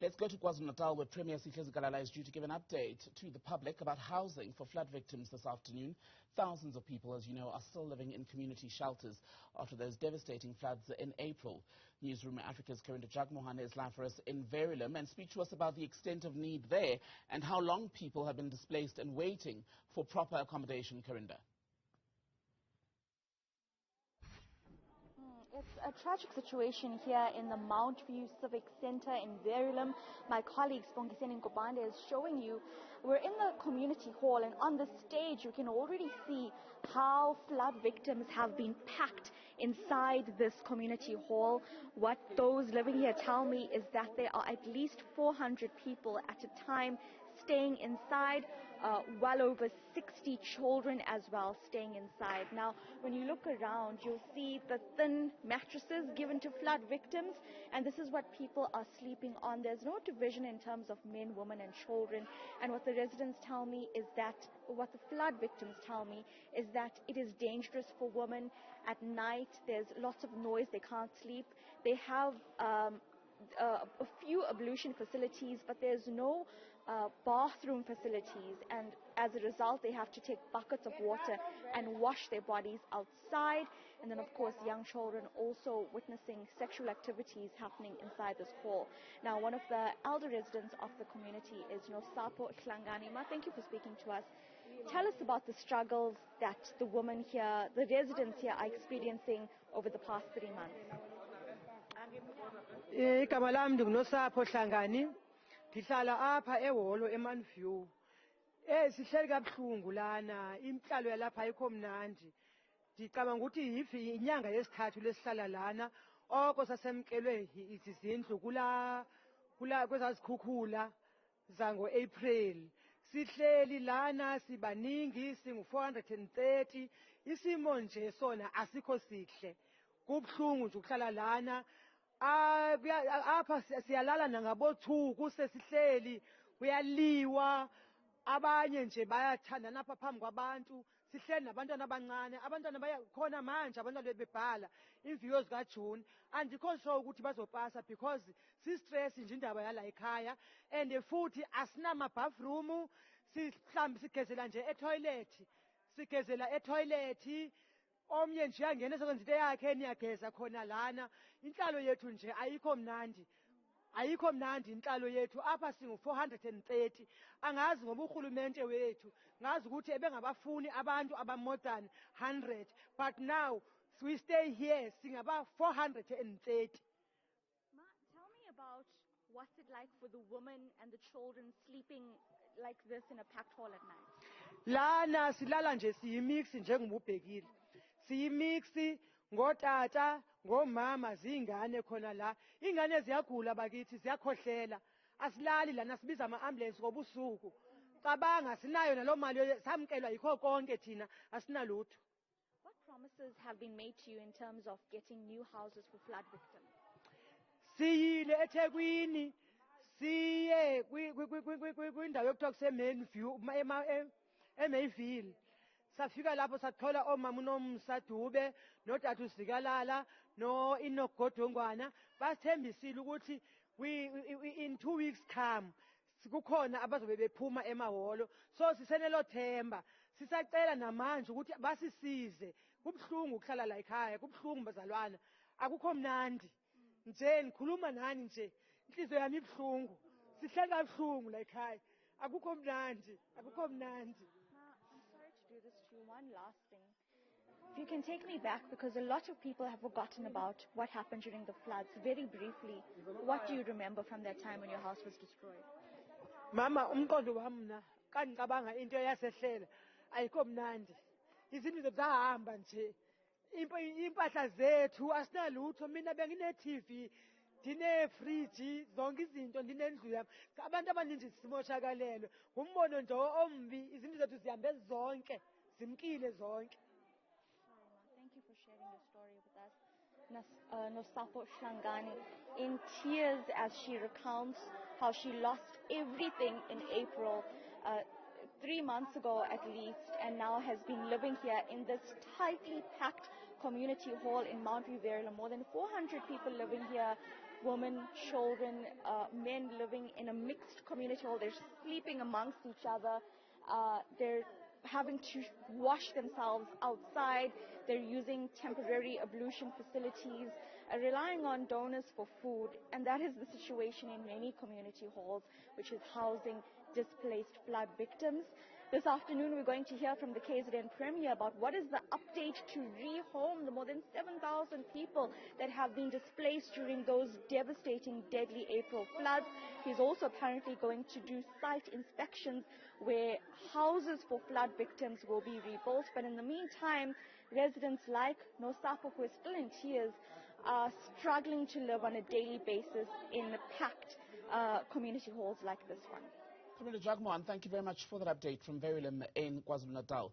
Let's go to KwaZulu-Natal, where Premier Sihle Zikalala is due to give an update to the public about housing for flood victims this afternoon. Thousands of people, as you know, are still living in community shelters after those devastating floods in April. Newzroom Afrika's Karinda Jagmohan is live for us in Verulam and speak to us about the extent of need there and how long people have been displaced and waiting for proper accommodation. Karinda. It's a tragic situation here in the Mount View Civic Center in Verulam. My colleague Spongiseni Nkobande is showing you. We're in the community hall, and on the stage you can already see how flood victims have been packed inside this community hall. What those living here tell me is that there are at least 400 people at a time staying inside, well over 60 children as well staying inside. Now, when you look around, you'll see the thin mattresses given to flood victims, and this is what people are sleeping on. There's no division in terms of men, women, and children. And what the residents tell me is that, what the flood victims tell me is that it is dangerous for women at night. There's lots of noise. They can't sleep. They have a few ablution facilities, but there's no bathroom facilities, and as a result they have to take buckets of water and wash their bodies outside. And then of course young children also witnessing sexual activities happening inside this hall. Now, one of the elder residents of the community is Sapo Hlangani. Ma, thank you for speaking to us. Tell us about the struggles that the women here, the residents here, are experiencing over the past 3 months. Igama lami ndinguNosapho Hlangani, ndihlala apha eholo eManview. Sihleli kabuhlungu lana, inhlalo yalapha ayikho mnandi. Ngicabanga ukuthi inyanga yesithathu lesihlala lana, oko sasemkelwe izindlu kwezazikhukhula zango-April. Sihleli lana sibaningi, singu-430, isimo nje sona asikho sihle. Kubuhlungu nje ukuhlala lana. Apha siyalala nangabothuku sesihleli, kuyaliwa, abanye nje bayathandana apha phambi kwabantu. Sihleli nabantwana abancane, abantwana bayakhona manje, abantwana bebhala imviyo zikaJune. Andikho sure ukuthi bazopasa because si-stress nje indaba yala ekhaya, and futhi asinama-bathroom. Mhlawumbe sigezela nje etoilet, sigezela etoilet. Omnye nje uyangena esokwenza into yakhe, niyageza khona lana. Inhlalo yethu nje ayikho mnandi. Ayikho mnandi inhlalo yethu. Apha singu-430. Angazi ngoba urhulumente wethu, ngazi ukuthi ebengabafuni abantu more than 100. But now we stay here, singaba-430. Ma, tell me about what's it like for the women and the children sleeping like this in a packed hall at night. Lana silala nje siyimix njengobubhekile. Siyimixi ngotata, ngomama, zingane khona la. Ingane ziyagula bakithi, ziyakhohlela. Asilali lana, sibiza ama-ambulance ngobusuku. Cabanga sinayo nalo mali samkelwa yikho konke thina, asinalutho. What promises have been made to you in terms of getting new houses for flood victims? Siyile eThekwini, siye kwindawo yokuthiwa kuseMainview eMayville. Safika lapho sathola omama uNomsadube, noTata Zikalala, noInogodongwana. Basithembisile ukuthi in 2 weeks come kukhona abazobe bephuma emahholo. So sisenelo themba, sisacela namanje ukuthi basisize. Kubuhlungu ukuhlala la ekhaya, kubuhlungu bazalwana, akukho mnandi. Nje ngikhuluma nani nje, inhliziyo yami ibuhlungu. Sihleli kabuhlungu la ekhaya, akukho mnandi, akukho mnandi. Do this to you. One last thing. If you can take me back, because a lot of people have forgotten about what happened during the floods. Very briefly, what do you remember from that time when your house was destroyed? Mama, umqondo wami na kangicabanga into yasehlela ayikho mnandi. Izinto zethu zahamba nje. Impahla zethu asinalutho. Mina bengine-TV, ndine-fridge, zonke izinto, ndinendlu yami. Abantu abaninji simoshakalelwe. Ngumbono nje ombi, izinto zethu zihambe zonke, zimkile zonke. Thank you for sharing your story with us. Nosapo Hlangani, in tears as she recounts how she lost everything in April, 3 months ago at least, and now has been living here in this tightly packed community hall in Mount View, Verulam. More than 400 people living here. women, children, men living in a mixed community hall. They're sleeping amongst each other. They're having to wash themselves outside. They're using temporary ablution facilities, relying on donors for food. And that is the situation in many community halls, which is housing displaced flood victims. This afternoon, we're going to hear from the KZN Premier about what is the update to rehome the more than 7,000 people that have been displaced during those devastating, deadly April floods. He's also apparently going to do site inspections where houses for flood victims will be rebuilt. But in the meantime, residents like Nosapo, who is still in tears, are struggling to live on a daily basis in packed community halls like this one. Karinda, Jagmohan, thank you very much for that update from Verulam in KwaZulu-Natal.